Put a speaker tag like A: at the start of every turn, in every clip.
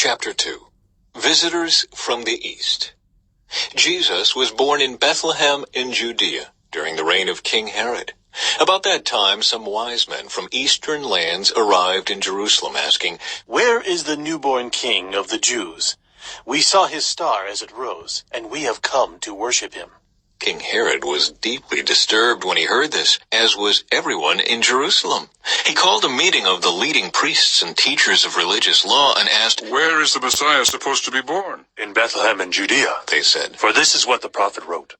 A: Chapter 2. Visitors from the East. Jesus was born in Bethlehem in Judea during the reign of King Herod. About that time, some wise men from eastern lands arrived in Jerusalem asking,
B: "Where is the newborn king of the Jews? We saw his star as it rose, and we have come to worship him."
A: King Herod was deeply disturbed when he heard this, as was everyone in Jerusalem. He called a meeting of the leading priests and teachers of religious law and asked,
C: "Where is the Messiah supposed to be born?"
B: "In Bethlehem in Judea,"
A: they said.
B: "For this is what the prophet wrote.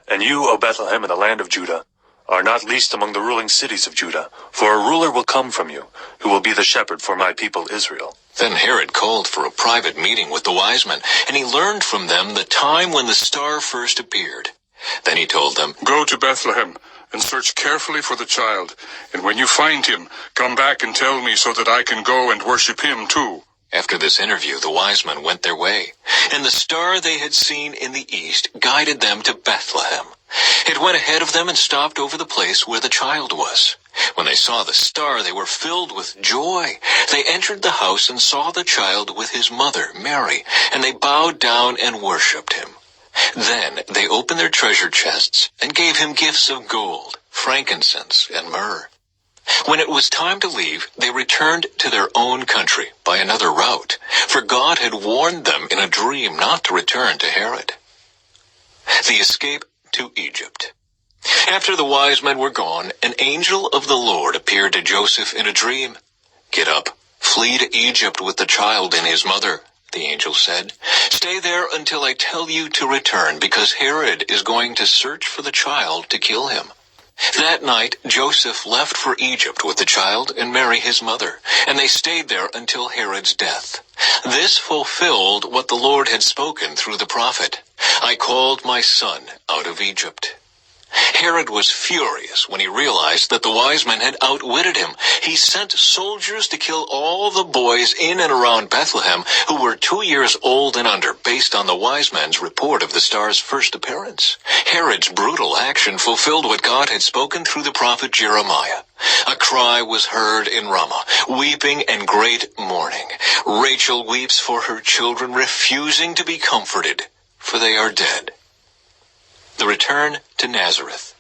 B: And you, O Bethlehem in the land of Judah, are not least among the ruling cities of Judah, for a ruler will come from you, who will be the shepherd for my people Israel."
A: Then Herod called for a private meeting with the wise men, and he learned from them the time when the star first appeared. Then he told them,
C: "Go to Bethlehem and search carefully for the child, and when you find him, come back and tell me so that I can go and worship him too."
A: After this interview, the wise men went their way, and the star they had seen in the east guided them to Bethlehem. It went ahead of them and stopped over the place where the child was. When they saw the star, they were filled with joy. They entered the house and saw the child with his mother, Mary, and they bowed down and worshipped him. Then they opened their treasure chests and gave him gifts of gold, frankincense, and myrrh. When it was time to leave, they returned to their own country by another route, for God had warned them in a dream not to return to Herod. The escape to Egypt. After the wise men were gone, an angel of the Lord appeared to Joseph in a dream. "Get up, flee to Egypt with the child and his mother," the angel said. "Stay there until I tell you to return, because Herod is going to search for the child to kill him." That night, Joseph left for Egypt with the child and Mary his mother, and they stayed there until Herod's death. This fulfilled what the Lord had spoken through the prophet, "I called my son out of Egypt." Herod was furious when he realized that the wise men had outwitted him. He sent soldiers to kill all the boys in and around Bethlehem who were 2 years old and under, based on the wise men's report of the star's first appearance. Herod's brutal action fulfilled what God had spoken through the prophet Jeremiah. A cry was heard in Ramah, weeping and great mourning. Rachel weeps for her children, refusing to be comforted, for they are dead. The return to Nazareth.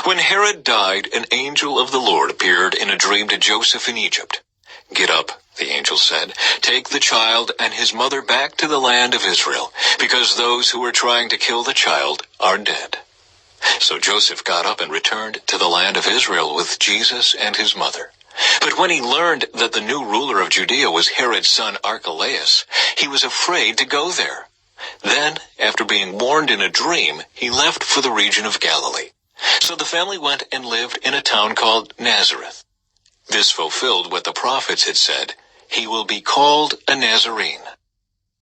A: When Herod died, an angel of the Lord appeared in a dream to Joseph in Egypt. "Get up," the angel said. "Take the child and his mother back to the land of Israel, because those who were trying to kill the child are dead." So Joseph got up and returned to the land of Israel with Jesus and his mother. But when he learned that the new ruler of Judea was Herod's son Archelaus, he was afraid to go there. Then, after being warned in a dream, he left for the region of Galilee. So the family went and lived in a town called Nazareth. This fulfilled what the prophets had said, "He will be called a Nazarene."